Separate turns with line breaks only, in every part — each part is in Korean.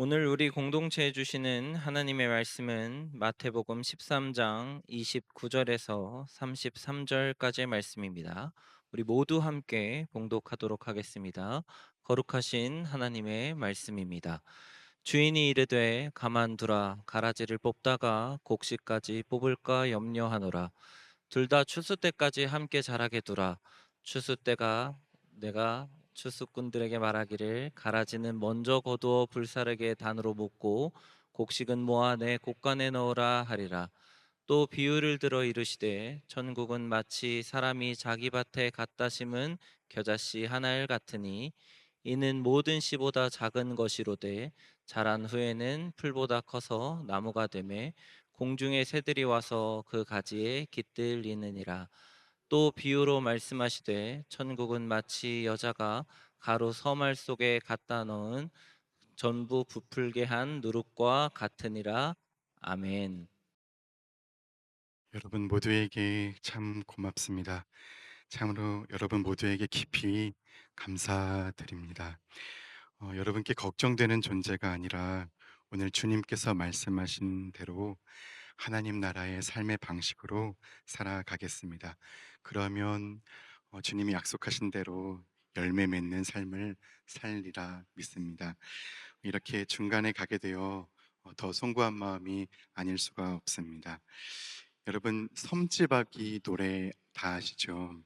오늘 우리 공동체에 주시는 하나님의 말씀은 마태복음 13장 29절에서 33절까지의 말씀입니다. 우리 모두 함께 봉독하도록 하겠습니다. 거룩하신 하나님의 말씀입니다. 주인이 이르되 가만두라, 가라지를 뽑다가 곡식까지 뽑을까 염려하노라. 둘 다 추수 때까지 함께 자라게 두라. 추수 때가 내가 추수꾼들에게 말하기를, 가라지는 먼저 거두어 불사르게 단으로 볶고 곡식은 모아 내 곡간에 넣으라 하리라. 또 비유를 들어 이르시되, 천국은 마치 사람이 자기 밭에 갖다 심은 겨자씨 하나를 같으니, 이는 모든 씨보다 작은 것이로되 자란 후에는 풀보다 커서 나무가 되매 공중의 새들이 와서 그 가지에 깃들리느니라. 또 비유로 말씀하시되, 천국은 마치 여자가 가루 서말 속에 갖다 넣은 전부 부풀게 한 누룩과 같으니라. 아멘.
여러분 모두에게 참 고맙습니다. 참으로 여러분 모두에게 깊이 감사드립니다. 여러분께 걱정되는 존재가 아니라 오늘 주님께서 말씀하신 대로 하나님 나라의 삶의 방식으로 살아가겠습니다. 그러면 주님이 약속하신 대로 열매 맺는 삶을 살리라 믿습니다. 이렇게 중간에 가게 되어 더 송구한 마음이 아닐 수가 없습니다. 여러분 섬지박이 노래 다 아시죠?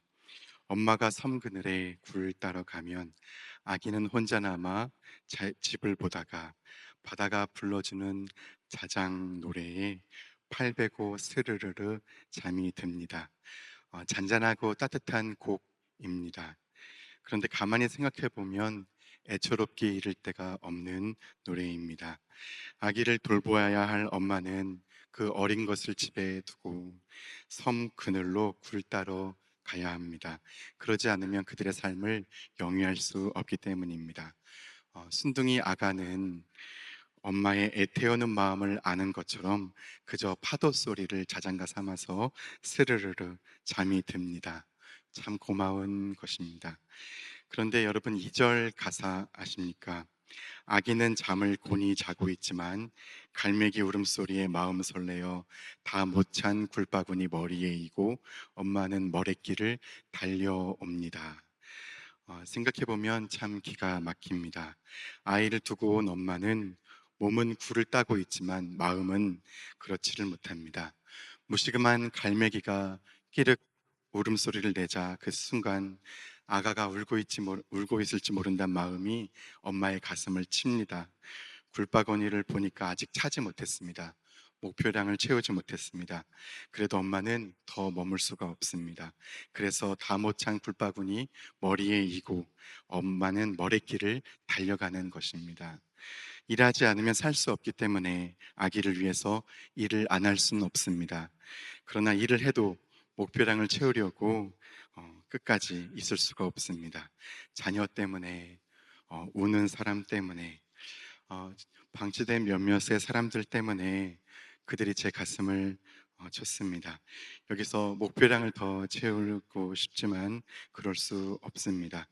엄마가 섬 그늘에 굴 따러 가면 아기는 혼자 남아 집을 보다가 바다가 불러주는 자장 노래에 팔 베고 스르르르 잠이 듭니다. 잔잔하고 따뜻한 곡입니다. 그런데 가만히 생각해 보면 애처롭게 이를 데가 없는 노래입니다. 아기를 돌보아야 할 엄마는 그 어린 것을 집에 두고 섬 그늘로 굴 따러 가야 합니다. 그러지 않으면 그들의 삶을 영위할 수 없기 때문입니다. 순둥이 아가는 엄마의 애태우는 마음을 아는 것처럼 그저 파도 소리를 자장가 삼아서 스르르르 잠이 듭니다. 참 고마운 것입니다. 그런데 여러분 2절 가사 아십니까? 아기는 잠을 곤히 자고 있지만 갈매기 울음소리에 마음 설레어 다 못 찬 굴바구니 머리에 이고 엄마는 머랫길을 달려옵니다. 생각해보면 참 기가 막힙니다. 아이를 두고 온 엄마는 몸은 굴을 따고 있지만 마음은 그렇지를 못합니다. 무시금한 갈매기가 끼륵 울음소리를 내자 그 순간 아가가 울고 있을지 모른다는 마음이 엄마의 가슴을 칩니다. 굴바구니를 보니까 아직 차지 못했습니다. 목표량을 채우지 못했습니다. 그래도 엄마는 더 머물 수가 없습니다. 그래서 다 못 찬 굴바구니 머리에 이고 엄마는 머릿길을 달려가는 것입니다. 일하지 않으면 살 수 없기 때문에 아기를 위해서 일을 안 할 수는 없습니다. 그러나 일을 해도 목표량을 채우려고 끝까지 있을 수가 없습니다. 자녀 때문에, 우는 사람 때문에, 어, 방치된 몇몇의 사람들 때문에 그들이 제 가슴을 쳤습니다. 여기서 목표량을 더 채우고 싶지만 그럴 수 없습니다.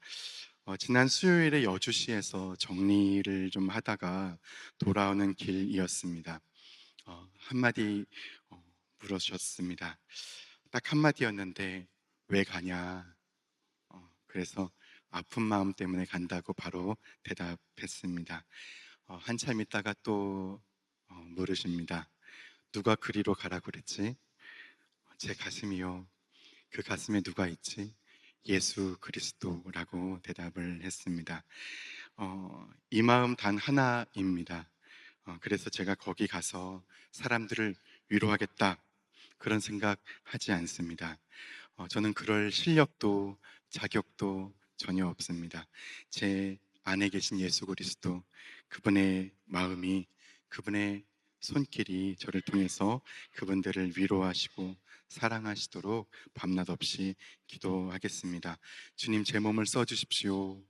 지난 수요일에 여주시에서 정리를 좀 하다가 돌아오는 길이었습니다. 한마디 물으셨습니다. 딱 한마디였는데 왜 가냐? 그래서 아픈 마음 때문에 간다고 바로 대답했습니다. 한참 있다가 또 물으십니다. 누가 그리로 가라고 그랬지? 제 가슴이요. 그 가슴에 누가 있지? 예수 그리스도라고 대답을 했습니다. 이 마음 단 하나입니다. 그래서 제가 거기 가서 사람들을 위로하겠다 그런 생각 하지 않습니다. 저는 그럴 실력도 자격도 전혀 없습니다. 제 안에 계신 예수 그리스도, 그분의 마음이, 그분의 손길이 저를 통해서 그분들을 위로하시고 사랑하시도록 밤낮 없이 기도하겠습니다. 주님, 제 몸을 써주십시오.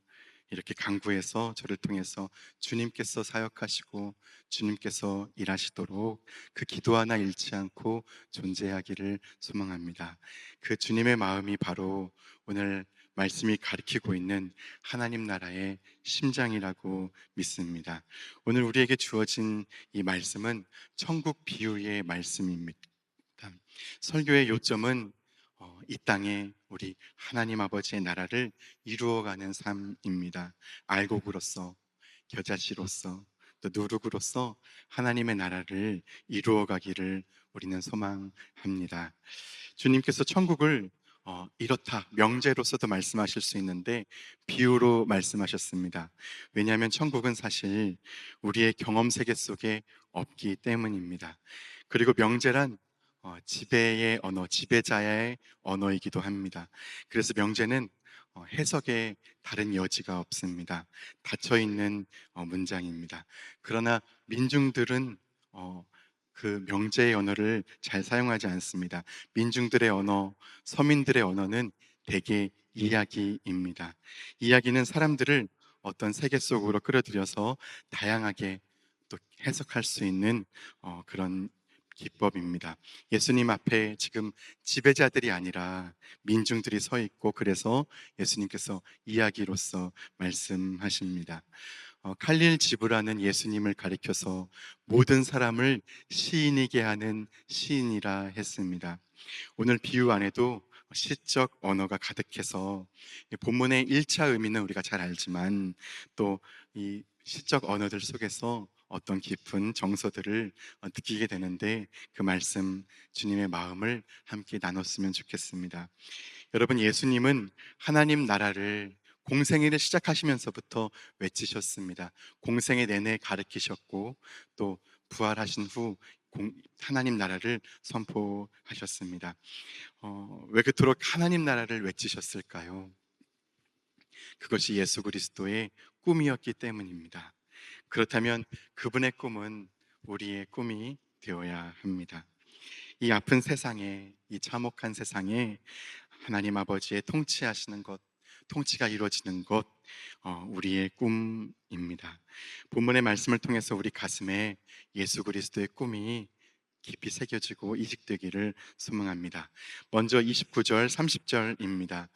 이렇게 간구해서 저를 통해서 주님께서 사역하시고 주님께서 일하시도록 그 기도 하나 잃지 않고 존재하기를 소망합니다. 그 주님의 마음이 바로 오늘 말씀이 가리키고 있는 하나님 나라의 심장이라고 믿습니다. 오늘 우리에게 주어진 이 말씀은 천국 비유의 말씀입니다. 설교의 요점은 이 땅에 우리 하나님 아버지의 나라를 이루어가는 삶입니다. 알곡으로서, 겨자씨로서, 또 누룩으로서 하나님의 나라를 이루어가기를 우리는 소망합니다. 주님께서 천국을 이렇다, 명제로서도 말씀하실 수 있는데 비유로 말씀하셨습니다. 왜냐하면 천국은 사실 우리의 경험 세계 속에 없기 때문입니다. 그리고 명제란 지배의 언어, 지배자의 언어이기도 합니다. 그래서 명제는 해석에 다른 여지가 없습니다. 닫혀 있는 문장입니다. 그러나 민중들은 그 명제의 언어를 잘 사용하지 않습니다. 민중들의 언어, 서민들의 언어는 대개 이야기입니다. 이야기는 사람들을 어떤 세계 속으로 끌어들여서 다양하게 또 해석할 수 있는 그런 기법입니다. 예수님 앞에 지금 지배자들이 아니라 민중들이 서 있고, 그래서 예수님께서 이야기로서 말씀하십니다. 칼릴 지브라는 예수님을 가리켜서 모든 사람을 시인이게 하는 시인이라 했습니다. 오늘 비유 안에도 시적 언어가 가득해서 본문의 1차 의미는 우리가 잘 알지만 또 이 시적 언어들 속에서 어떤 깊은 정서들을 느끼게 되는데, 그 말씀 주님의 마음을 함께 나눴으면 좋겠습니다. 여러분, 예수님은 하나님 나라를 공생애를 시작하시면서부터 외치셨습니다. 공생애 내내 가르치셨고 또 부활하신 후 하나님 나라를 선포하셨습니다. 왜 그토록 하나님 나라를 외치셨을까요? 그것이 예수 그리스도의 꿈이었기 때문입니다. 그렇다면 그분의 꿈은 우리의 꿈이 되어야 합니다. 이 아픈 세상에, 이 참혹한 세상에 하나님 아버지의 통치하시는 것, 통치가 이루어지는 것, 우리의 꿈입니다. 본문의 말씀을 통해서 우리 가슴에 예수 그리스도의 꿈이 깊이 새겨지고 이식되기를 소망합니다. 먼저 29절, 30절입니다.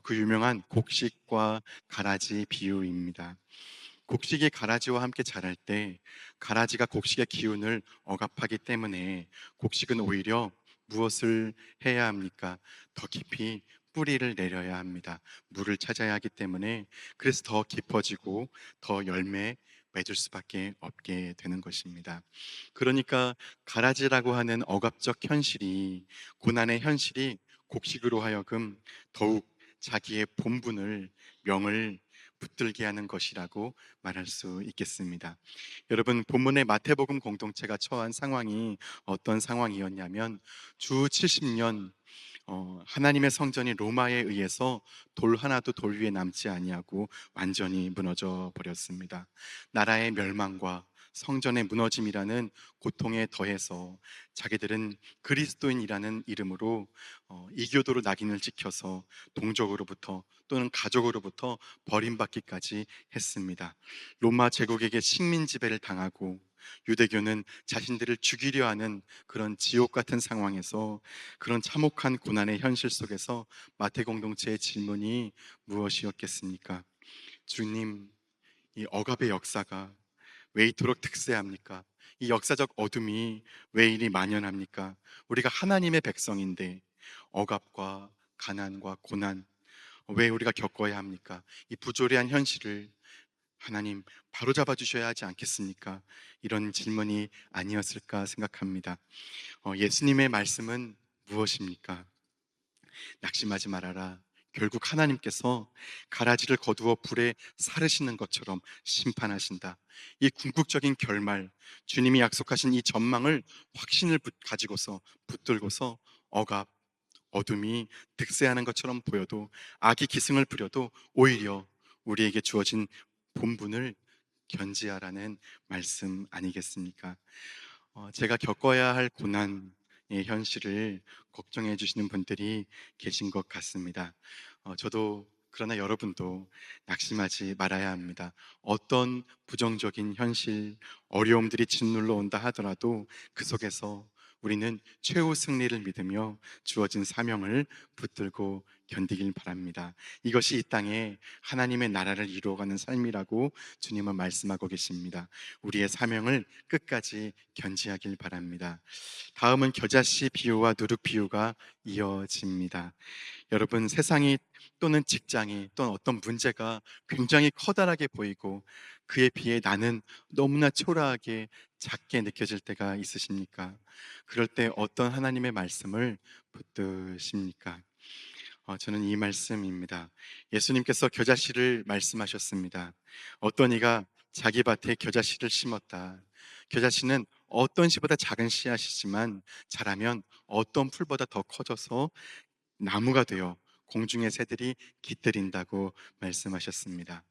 그 유명한 곡식과 가라지 비유입니다. 곡식이 가라지와 함께 자랄 때 가라지가 곡식의 기운을 억압하기 때문에 곡식은 오히려 무엇을 해야 합니까? 더 깊이 뿌리를 내려야 합니다. 물을 찾아야 하기 때문에, 그래서 더 깊어지고 더 열매 맺을 수밖에 없게 되는 것입니다. 그러니까 가라지라고 하는 억압적 현실이, 고난의 현실이 곡식으로 하여금 더욱 자기의 본분을, 명을 붙들게 하는 것이라고 말할 수 있겠습니다. 여러분, 본문의 마태복음 공동체가 처한 상황이 어떤 상황이었냐면, 주 70년 하나님의 성전이 로마에 의해서 돌 하나도 돌 위에 남지 아니하고 완전히 무너져 버렸습니다. 나라의 멸망과 성전의 무너짐이라는 고통에 더해서 자기들은 그리스도인이라는 이름으로 이교도로 낙인을 찍혀서 동족으로부터 또는 가족으로부터 버림받기까지 했습니다. 로마 제국에게 식민 지배를 당하고 유대교는 자신들을 죽이려 하는 그런 지옥 같은 상황에서, 그런 참혹한 고난의 현실 속에서 마태 공동체의 질문이 무엇이었겠습니까? 주님, 이 억압의 역사가 왜 이토록 특세합니까? 이 역사적 어둠이 왜 이리 만연합니까? 우리가 하나님의 백성인데 억압과 가난과 고난 왜 우리가 겪어야 합니까? 이 부조리한 현실을 하나님 바로잡아 주셔야 하지 않겠습니까? 이런 질문이 아니었을까 생각합니다. 예수님의 말씀은 무엇입니까? 낙심하지 말아라. 결국 하나님께서 가라지를 거두어 불에 사르시는 것처럼 심판하신다. 이 궁극적인 결말, 주님이 약속하신 이 전망을 확신을 가지고서 붙들고서 억압, 어둠이 득세하는 것처럼 보여도, 악이 기승을 부려도 오히려 우리에게 주어진 본분을 견지하라는 말씀 아니겠습니까? 제가 겪어야 할 고난의 현실을 걱정해 주시는 분들이 계신 것 같습니다. 저도, 그러나 여러분도 낙심하지 말아야 합니다. 어떤 부정적인 현실, 어려움들이 짓눌러 온다 하더라도 그 속에서 우리는 최후 승리를 믿으며 주어진 사명을 붙들고 견디길 바랍니다. 이것이 이 땅에 하나님의 나라를 이루어가는 삶이라고 주님은 말씀하고 계십니다. 우리의 사명을 끝까지 견지하길 바랍니다. 다음은 겨자씨 비유와 누룩 비유가 이어집니다. 여러분, 세상이 또는 직장이 또는 어떤 문제가 굉장히 커다랗게 보이고 그에 비해 나는 너무나 초라하게 작게 느껴질 때가 있으십니까? 그럴 때 어떤 하나님의 말씀을 붙드십니까? 저는 이 말씀입니다. 예수님께서 겨자씨를 말씀하셨습니다. 어떤 이가 자기 밭에 겨자씨를 심었다. 겨자씨는 어떤 씨보다 작은 씨앗이지만 자라면 어떤 풀보다 더 커져서 나무가 되어 공중의 새들이 깃들인다고 말씀하셨습니다.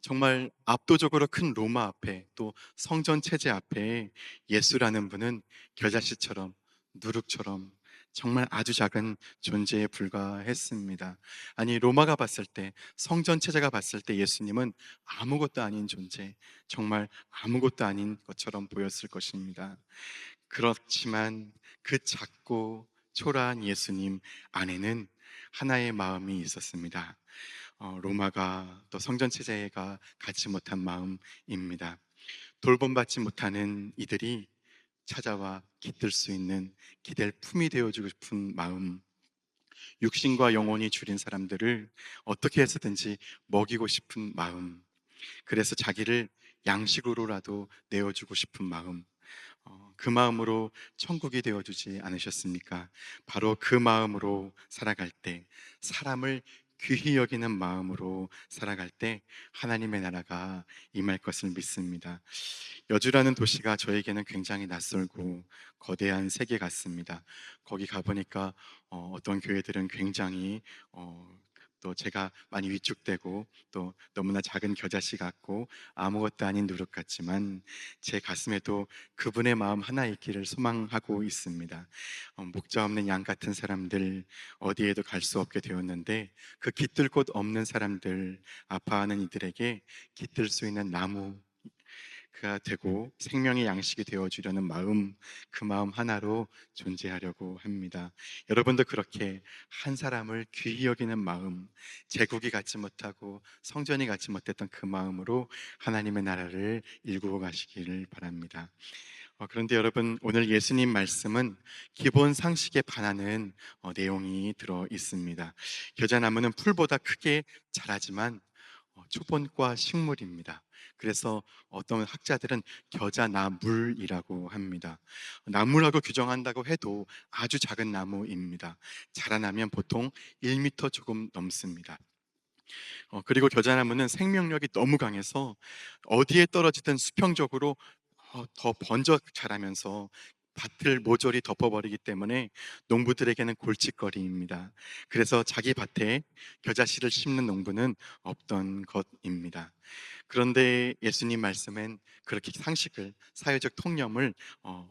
정말 압도적으로 큰 로마 앞에 또 성전 체제 앞에 예수라는 분은 겨자씨처럼 누룩처럼 정말 아주 작은 존재에 불과했습니다. 아니, 로마가 봤을 때, 성전 체제가 봤을 때 예수님은 아무것도 아닌 존재, 정말 아무것도 아닌 것처럼 보였을 것입니다. 그렇지만 그 작고 초라한 예수님 안에는 하나의 마음이 있었습니다. 로마가 또 성전 체제가 갖지 못한 마음입니다. 돌봄받지 못하는 이들이 찾아와 깃들 수 있는 기댈 품이 되어주고 싶은 마음, 육신과 영혼이 줄인 사람들을 어떻게 해서든지 먹이고 싶은 마음, 그래서 자기를 양식으로라도 내어주고 싶은 마음, 그 마음으로 천국이 되어주지 않으셨습니까? 바로 그 마음으로 살아갈 때, 사람을 귀히 여기는 마음으로 살아갈 때 하나님의 나라가 임할 것을 믿습니다. 여주라는 도시가 저에게는 굉장히 낯설고 거대한 세계 같습니다. 거기 가보니까 어떤 교회들은 굉장히 또 제가 많이 위축되고 또 너무나 작은 겨자씨 같고 아무것도 아닌 누룩 같지만 제 가슴에도 그분의 마음 하나 있기를 소망하고 있습니다. 목자 없는 양 같은 사람들, 어디에도 갈 수 없게 되었는데 그 깃들 곳 없는 사람들, 아파하는 이들에게 깃들 수 있는 나무 가 되고 생명의 양식이 되어 주려는 마음, 그 마음 하나로 존재하려고 합니다. 여러분도 그렇게 한 사람을 귀히 여기는 마음, 제국이 갖지 못하고 성전이 갖지 못했던 그 마음으로 하나님의 나라를 일구어 가시기를 바랍니다. 그런데 여러분, 오늘 예수님 말씀은 기본 상식에 반하는 내용이 들어 있습니다. 겨자나무는 풀보다 크게 자라지만 초본과 식물입니다. 그래서 어떤 학자들은 겨자나물이라고 합니다. 나물하고 규정한다고 해도 아주 작은 나무입니다. 자라나면 보통 1m 조금 넘습니다. 그리고 겨자나무는 생명력이 너무 강해서 어디에 떨어지든 수평적으로 더 번져 자라면서 밭을 모조리 덮어버리기 때문에 농부들에게는 골칫거리입니다. 그래서 자기 밭에 겨자씨를 심는 농부는 없던 것입니다. 그런데 예수님 말씀엔 그렇게 상식을, 사회적 통념을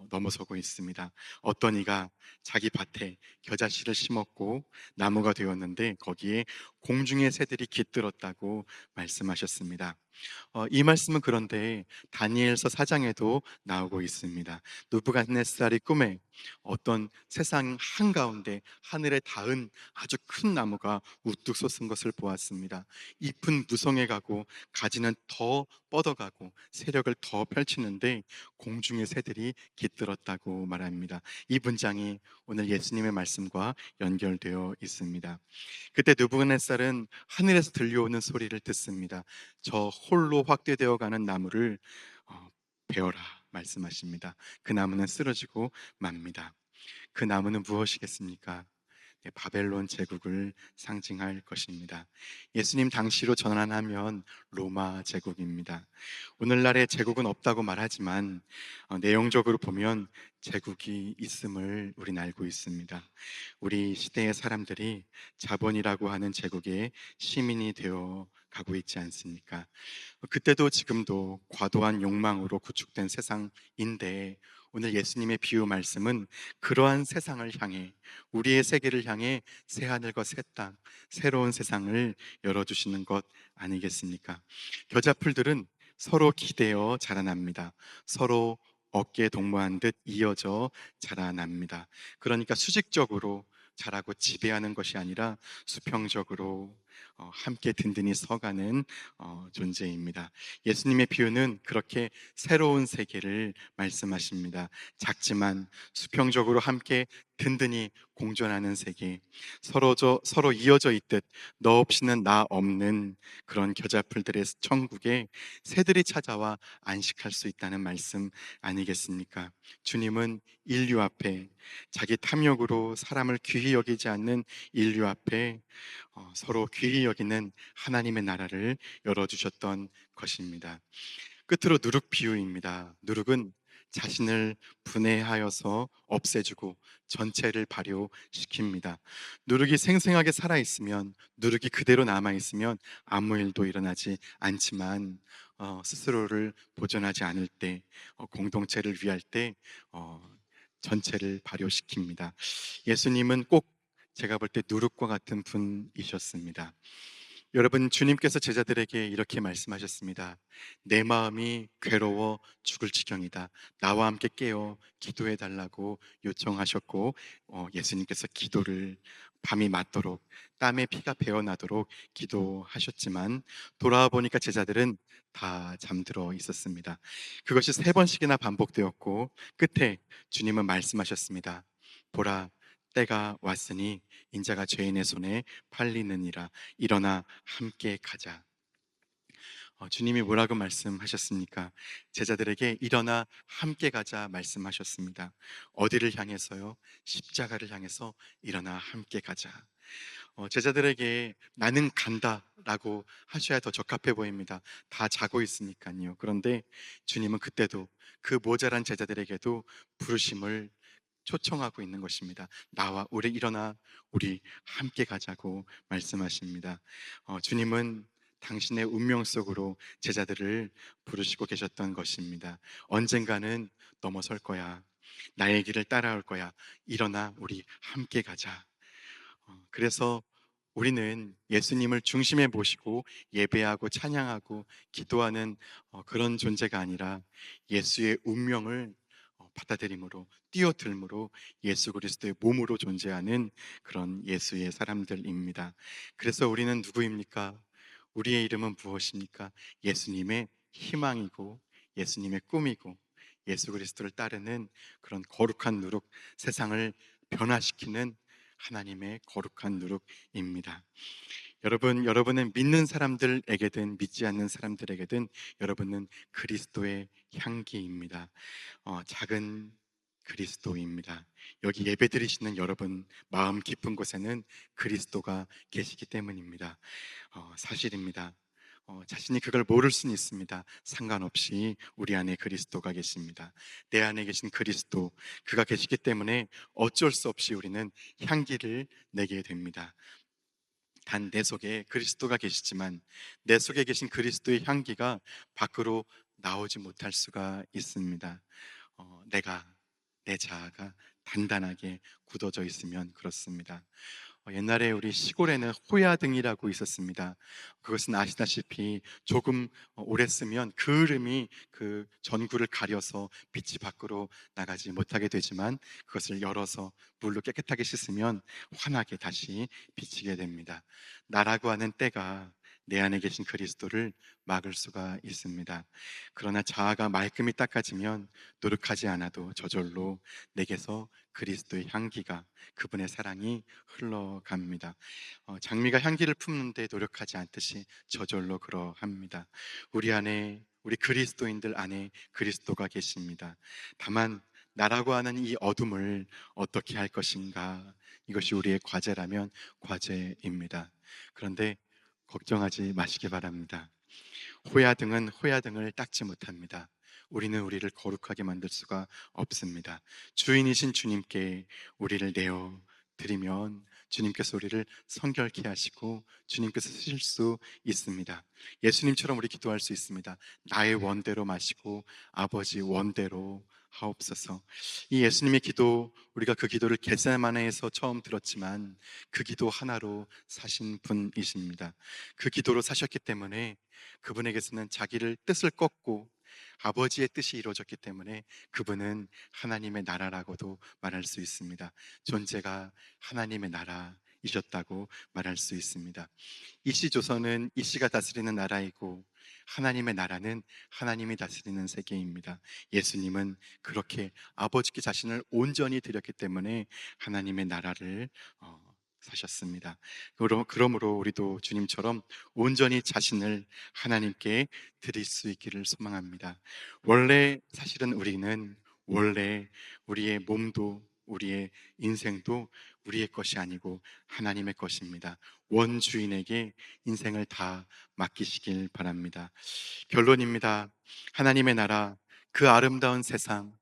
넘어서고 있습니다. 어떤 이가 자기 밭에 겨자씨를 심었고 나무가 되었는데 거기에 공중의 새들이 깃들었다고 말씀하셨습니다. 이 말씀은 그런데 다니엘서 4장에도 나오고 있습니다. 느부갓네살이 꿈에 어떤 세상 한가운데 하늘에 닿은 아주 큰 나무가 우뚝 솟은 것을 보았습니다. 잎은 무성해 가고 가지는 더 뻗어가고 세력을 더 펼치는데 공중의 새들이 깃들었다고 말합니다. 이 문장이 오늘 예수님의 말씀과 연결되어 있습니다. 그때 느부갓네살은 하늘에서 들려오는 소리를 듣습니다. 저 홀로 확대되어 가는 나무를 베어라 말씀하십니다. 그 나무는 쓰러지고 맙니다. 그 나무는 무엇이겠습니까? 네, 바벨론 제국을 상징할 것입니다. 예수님 당시로 전환하면 로마 제국입니다. 오늘날의 제국은 없다고 말하지만 내용적으로 보면 제국이 있음을 우리는 알고 있습니다. 우리 시대의 사람들이 자본이라고 하는 제국의 시민이 되어 가고 있지 않습니까? 그때도 지금도 과도한 욕망으로 구축된 세상인데 오늘 예수님의 비유 말씀은 그러한 세상을 향해, 우리의 세계를 향해 새 하늘과 새 땅, 새로운 세상을 열어주시는 것 아니겠습니까? 겨자풀들은 서로 기대어 자라납니다. 서로 어깨에 동무한 듯 이어져 자라납니다. 그러니까 수직적으로 자라고 지배하는 것이 아니라 수평적으로 함께 든든히 서가는 존재입니다. 예수님의 비유는 그렇게 새로운 세계를 말씀하십니다. 작지만 수평적으로 함께 든든히 공존하는 세계, 서로 이어져 있듯 너 없이는 나 없는 그런 겨자풀들의 천국에 새들이 찾아와 안식할 수 있다는 말씀 아니겠습니까? 주님은 인류 앞에, 자기 탐욕으로 사람을 귀히 여기지 않는 인류 앞에 서로 귀히 여기는 하나님의 나라를 열어주셨던 것입니다. 끝으로 누룩 비유입니다. 누룩은 자신을 분해하여서 없애주고 전체를 발효시킵니다. 누룩이 생생하게 살아있으면, 누룩이 그대로 남아있으면 아무 일도 일어나지 않지만 스스로를 보존하지 않을 때, 공동체를 위할 때 전체를 발효시킵니다. 예수님은 꼭 제가 볼 때 누룩과 같은 분이셨습니다. 여러분, 주님께서 제자들에게 이렇게 말씀하셨습니다. 내 마음이 괴로워 죽을 지경이다. 나와 함께 깨어 기도해 달라고 요청하셨고, 예수님께서 기도를 밤이 맞도록 땀에 피가 배어나도록 기도하셨지만 돌아와 보니까 제자들은 다 잠들어 있었습니다. 그것이 세 번씩이나 반복되었고 끝에 주님은 말씀하셨습니다. 보라, 때가 왔으니 인자가 죄인의 손에 팔리느니라. 일어나 함께 가자. 주님이 뭐라고 말씀하셨습니까? 제자들에게 일어나 함께 가자 말씀하셨습니다. 어디를 향해서요? 십자가를 향해서 일어나 함께 가자. 제자들에게 나는 간다라고 하셔야 더 적합해 보입니다. 다 자고 있으니까요. 그런데 주님은 그때도 그 모자란 제자들에게도 부르심을 초청하고 있는 것입니다. 나와 우리 일어나 우리 함께 가자고 말씀하십니다. 주님은 당신의 운명 속으로 제자들을 부르시고 계셨던 것입니다. 언젠가는 넘어설 거야. 나의 길을 따라올 거야. 일어나 우리 함께 가자. 그래서 우리는 예수님을 중심에 모시고 예배하고 찬양하고 기도하는 그런 존재가 아니라 예수의 운명을 받아들임으로 뛰어들므로 예수 그리스도의 몸으로 존재하는 그런 예수의 사람들입니다. 그래서 우리는 누구입니까? 우리의 이름은 무엇입니까? 예수님의 희망이고 예수님의 꿈이고 예수 그리스도를 따르는 그런 거룩한 누룩, 세상을 변화시키는 하나님의 거룩한 누룩입니다. 여러분은 믿는 사람들에게든 믿지 않는 사람들에게든 여러분은 그리스도의 향기입니다. 작은 그리스도입니다. 여기 예배드리시는 여러분 마음 깊은 곳에는 그리스도가 계시기 때문입니다. 사실입니다. 자신이 그걸 모를 수는 있습니다. 상관없이 우리 안에 그리스도가 계십니다. 내 안에 계신 그리스도, 그가 계시기 때문에 어쩔 수 없이 우리는 향기를 내게 됩니다. 단 내 속에 그리스도가 계시지만 내 속에 계신 그리스도의 향기가 밖으로 나오지 못할 수가 있습니다. 내가, 내 자아가 단단하게 굳어져 있으면 그렇습니다. 옛날에 우리 시골에는 호야등이라고 있었습니다. 그것은 아시다시피 조금 오래 쓰면 그을음이 그 전구를 가려서 빛이 밖으로 나가지 못하게 되지만 그것을 열어서 물로 깨끗하게 씻으면 환하게 다시 비치게 됩니다. 나라고 하는 때가 내 안에 계신 그리스도를 막을 수가 있습니다. 그러나 자아가 말끔히 닦아지면 노력하지 않아도 저절로 내게서 그리스도의 향기가, 그분의 사랑이 흘러갑니다. 장미가 향기를 품는데 노력하지 않듯이 저절로 그러합니다. 우리 안에, 우리 그리스도인들 안에 그리스도가 계십니다. 다만 나라고 하는 이 어둠을 어떻게 할 것인가, 이것이 우리의 과제라면 과제입니다. 그런데 걱정하지 마시기 바랍니다. 호야등은 호야등을 닦지 못합니다. 우리는 우리를 거룩하게 만들 수가 없습니다. 주인이신 주님께 우리를 내어 드리면 주님께서 우리를 성결케 하시고 주님께서 쓰실 수 있습니다. 예수님처럼 우리 기도할 수 있습니다. 나의 원대로 마시고 아버지 원대로 하옵소서. 이 예수님의 기도, 우리가 그 기도를 겟세마네에서 처음 들었지만 그 기도 하나로 사신 분이십니다. 그 기도로 사셨기 때문에 그분에게서는 자기를 뜻을 꺾고 아버지의 뜻이 이루어졌기 때문에 그분은 하나님의 나라라고도 말할 수 있습니다. 존재가 하나님의 나라이셨다고 말할 수 있습니다. 이씨 조선은 이씨가 다스리는 나라이고 하나님의 나라는 하나님이 다스리는 세계입니다. 예수님은 그렇게 아버지께 자신을 온전히 드렸기 때문에 하나님의 나라를 사셨습니다. 그러므로 우리도 주님처럼 온전히 자신을 하나님께 드릴 수 있기를 소망합니다. 원래 사실은 우리는 원래 우리의 몸도 우리의 인생도 우리의 것이 아니고 하나님의 것입니다. 원주인에게 인생을 다 맡기시길 바랍니다. 결론입니다. 하나님의 나라, 그 아름다운 세상,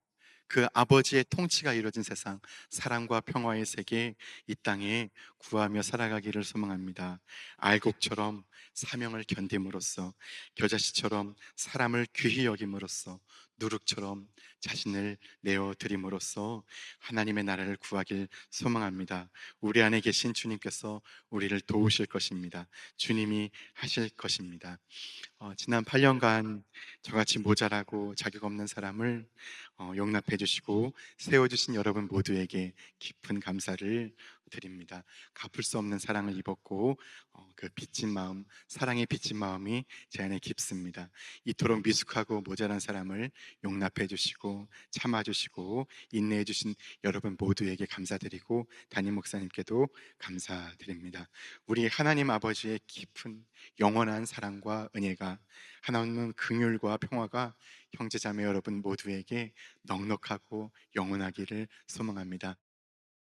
그 아버지의 통치가 이루어진 세상, 사랑과 평화의 세계, 이 땅에 구하며 살아가기를 소망합니다. 알곡처럼 사명을 견딤으로써, 겨자씨처럼 사람을 귀히 여김으로써, 누룩처럼 자신을 내어 드림으로써 하나님의 나라를 구하길 소망합니다. 우리 안에 계신 주님께서 우리를 도우실 것입니다. 주님이 하실 것입니다. 지난 8년간 저같이 모자라고 자격 없는 사람을 용납해 주시고 세워주신 여러분 모두에게 깊은 감사를 드립니다. 갚을 수 없는 사랑을 입었고 그 빚진 마음, 사랑의 빚진 마음이 제 안에 깊습니다. 이토록 미숙하고 모자란 사람을 용납해 주시고 참아 주시고 인내해 주신 여러분 모두에게 감사드리고 담임 목사님께도 감사드립니다. 우리 하나님 아버지의 깊은 영원한 사랑과 은혜가 하나님은 긍휼과 평화가 형제자매 여러분 모두에게 넉넉하고 영원하기를 소망합니다.